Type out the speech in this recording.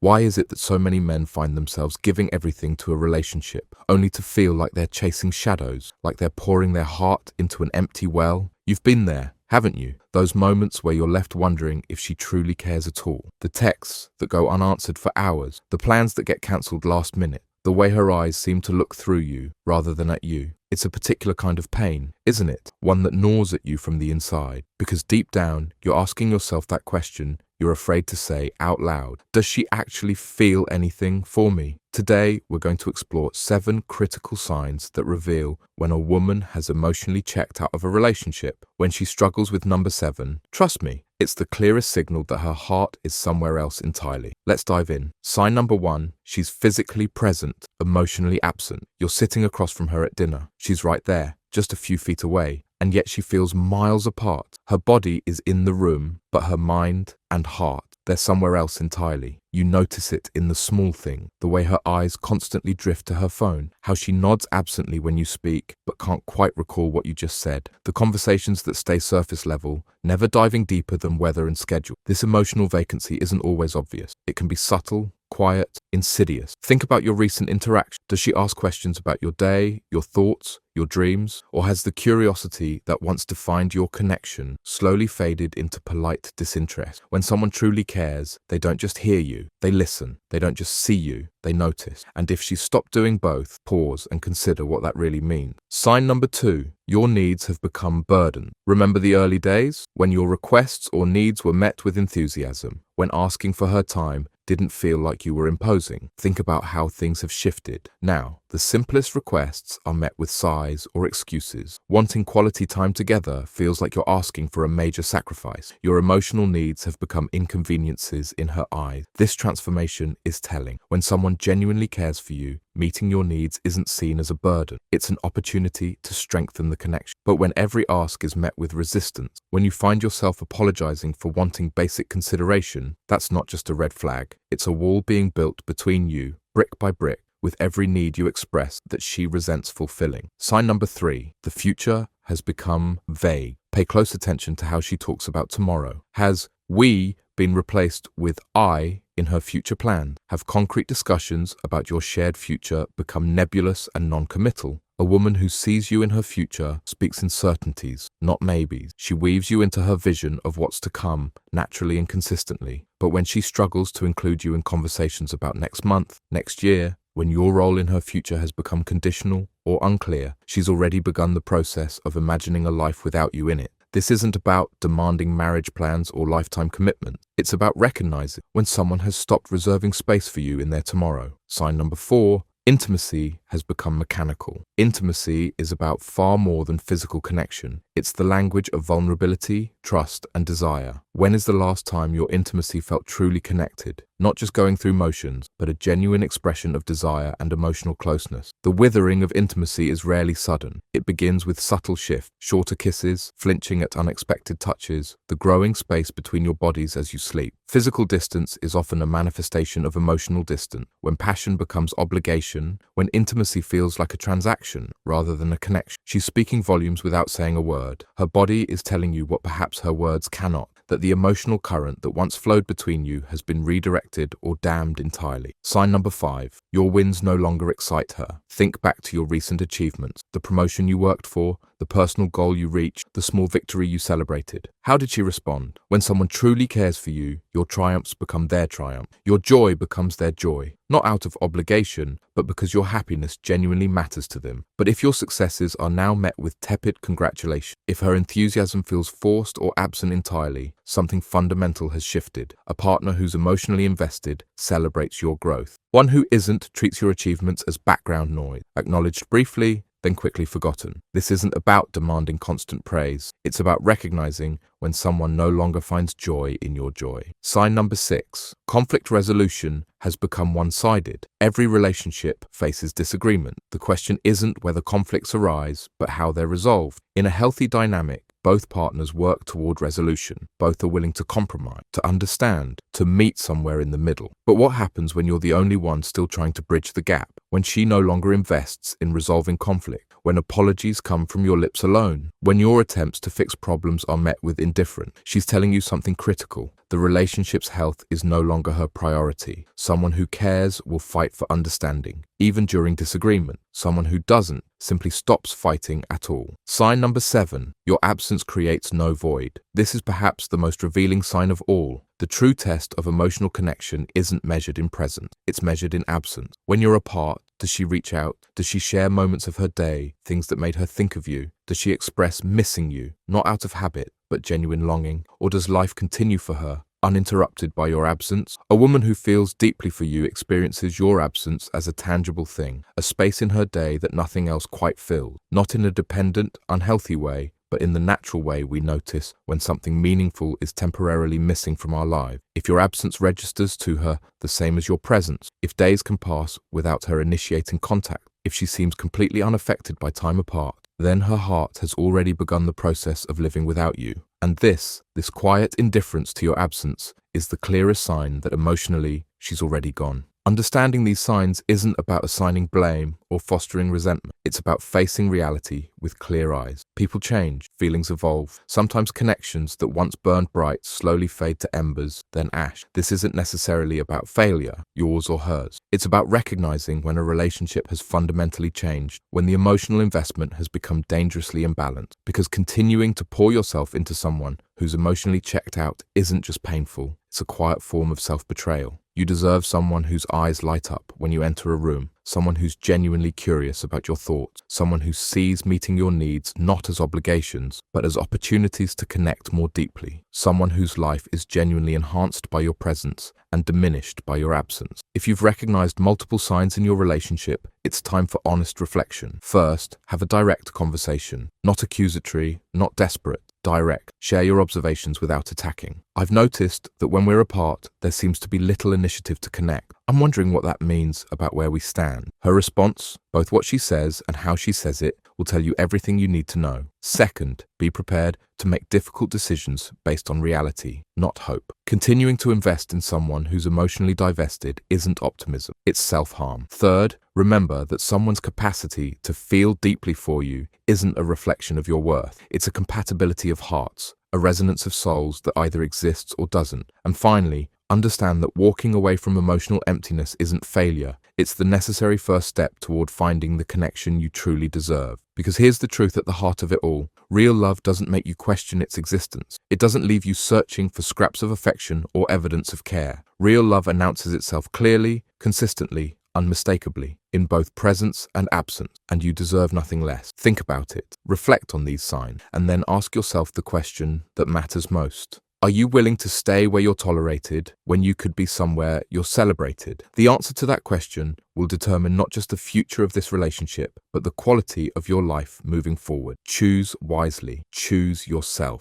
Why is it that so many men find themselves giving everything to a relationship, only to feel like they're chasing shadows, like they're pouring their heart into an empty well? You've been there, haven't you? Those moments where you're left wondering if she truly cares at all. The texts that go unanswered for hours, the plans that get cancelled last minute, the way her eyes seem to look through you rather than at you. It's a particular kind of pain, isn't it? One that gnaws at you from the inside. Because deep down, you're asking yourself that question you're afraid to say out loud. Does she actually feel anything for me? Today, we're going to explore 7 critical signs that reveal when a woman has emotionally checked out of a relationship. When she struggles with number 7, trust me, it's the clearest signal that her heart is somewhere else entirely. Let's dive in. Sign number 1, she's physically present, emotionally absent. You're sitting across from her at dinner. She's right there, just a few feet away, and yet she feels miles apart. Her body is in the room, but her mind and heart, they're somewhere else entirely. You notice it in the small thing, the way her eyes constantly drift to her phone, how she nods absently when you speak, but can't quite recall what you just said. The conversations that stay surface level, never diving deeper than weather and schedule. This emotional vacancy isn't always obvious. It can be subtle, quiet, insidious. Think about your recent interaction. Does she ask questions about your day, your thoughts, your dreams? Or has the curiosity that once defined your connection slowly faded into polite disinterest? When someone truly cares, they don't just hear you, they listen. They don't just see you, they notice. And if she stopped doing both, pause and consider what that really means. Sign number 2, your needs have become burden. Remember the early days when your requests or needs were met with enthusiasm, when asking for her time didn't feel like you were imposing. Think about how things have shifted. Now, the simplest requests are met with sighs or excuses. Wanting quality time together feels like you're asking for a major sacrifice. Your emotional needs have become inconveniences in her eyes. This transformation is telling. When someone genuinely cares for you, meeting your needs isn't seen as a burden. It's an opportunity to strengthen the connection. But when every ask is met with resistance, when you find yourself apologizing for wanting basic consideration, that's not just a red flag. It's a wall being built between you, brick by brick, with every need you express that she resents fulfilling. Sign number 3, the future has become vague. Pay close attention to how she talks about tomorrow. Has we been replaced with I in her future plan? Have concrete discussions about your shared future become nebulous and non-committal? A woman who sees you in her future speaks in certainties, not maybes. She weaves you into her vision of what's to come, naturally and consistently. But when she struggles to include you in conversations about next month, next year, when your role in her future has become conditional or unclear, she's already begun the process of imagining a life without you in it. This isn't about demanding marriage plans or lifetime commitment. It's about recognizing when someone has stopped reserving space for you in their tomorrow. Sign number 4, intimacy has become mechanical. Intimacy is about far more than physical connection. It's the language of vulnerability, trust, and desire. When is the last time your intimacy felt truly connected? Not just going through motions, but a genuine expression of desire and emotional closeness. The withering of intimacy is rarely sudden. It begins with subtle shifts, shorter kisses, flinching at unexpected touches, the growing space between your bodies as you sleep. Physical distance is often a manifestation of emotional distance. When passion becomes obligation, when intimacy feels like a transaction rather than a connection. She's speaking volumes without saying a word. Her body is telling you what perhaps her words cannot, that the emotional current that once flowed between you has been redirected or dammed entirely. Sign number 5, your wins no longer excite her. Think back to your recent achievements, the promotion you worked for, the personal goal you reached, the small victory you celebrated. How did she respond? When someone truly cares for you, your triumphs become their triumph. Your joy becomes their joy, not out of obligation, but because your happiness genuinely matters to them. But if your successes are now met with tepid congratulation, if her enthusiasm feels forced or absent entirely, something fundamental has shifted. A partner who's emotionally invested celebrates your growth. One who isn't treats your achievements as background noise, acknowledged briefly, then quickly forgotten. This isn't about demanding constant praise. It's about recognizing when someone no longer finds joy in your joy. Sign number 6, conflict resolution has become one-sided. Every relationship faces disagreement. The question isn't whether conflicts arise, but how they're resolved. In a healthy dynamic, both partners work toward resolution. Both are willing to compromise, to understand, to meet somewhere in the middle. But what happens when you're the only one still trying to bridge the gap? When she no longer invests in resolving conflict? when apologies come from your lips alone, when your attempts to fix problems are met with indifference. She's telling you something critical. The relationship's health is no longer her priority. Someone who cares will fight for understanding, even during disagreement. Someone who doesn't simply stops fighting at all. Sign number 7, your absence creates no void. This is perhaps the most revealing sign of all. The true test of emotional connection isn't measured in presence, it's measured in absence. When you're apart, does she reach out? Does she share moments of her day, things that made her think of you? Does she express missing you, not out of habit, but genuine longing? Or does life continue for her, uninterrupted by your absence? A woman who feels deeply for you experiences your absence as a tangible thing, a space in her day that nothing else quite fills, not in a dependent, unhealthy way, but in the natural way we notice when something meaningful is temporarily missing from our lives. If your absence registers to her the same as your presence, if days can pass without her initiating contact, if she seems completely unaffected by time apart, then her heart has already begun the process of living without you. And this quiet indifference to your absence is the clearest sign that emotionally she's already gone. Understanding these signs isn't about assigning blame or fostering resentment. It's about facing reality with clear eyes. People change, feelings evolve. Sometimes connections that once burned bright slowly fade to embers, then ash. This isn't necessarily about failure, yours or hers. It's about recognizing when a relationship has fundamentally changed, when the emotional investment has become dangerously imbalanced. Because continuing to pour yourself into someone who's emotionally checked out isn't just painful, it's a quiet form of self-betrayal. You deserve someone whose eyes light up when you enter a room, someone who's genuinely curious about your thoughts, someone who sees meeting your needs not as obligations, but as opportunities to connect more deeply, someone whose life is genuinely enhanced by your presence and diminished by your absence. If you've recognized multiple signs in your relationship, it's time for honest reflection. First, have a direct conversation, not accusatory, not desperate. Direct. Share your observations without attacking. I've noticed that when we're apart, there seems to be little initiative to connect. I'm wondering what that means about where we stand. Her response, both what she says and how she says it, will tell you everything you need to know. Second, be prepared to make difficult decisions based on reality, not hope. Continuing to invest in someone who's emotionally divested isn't optimism, it's self-harm. Third, remember that someone's capacity to feel deeply for you isn't a reflection of your worth. It's a compatibility of hearts, a resonance of souls that either exists or doesn't. And finally, understand that walking away from emotional emptiness isn't failure. It's the necessary first step toward finding the connection you truly deserve. Because here's the truth at the heart of it all. Real love doesn't make you question its existence. It doesn't leave you searching for scraps of affection or evidence of care. Real love announces itself clearly, consistently, unmistakably, in both presence and absence, and you deserve nothing less. Think about it, reflect on these signs, and then ask yourself the question that matters most. Are you willing to stay where you're tolerated when you could be somewhere you're celebrated? The answer to that question will determine not just the future of this relationship, but the quality of your life moving forward. Choose wisely. Choose yourself.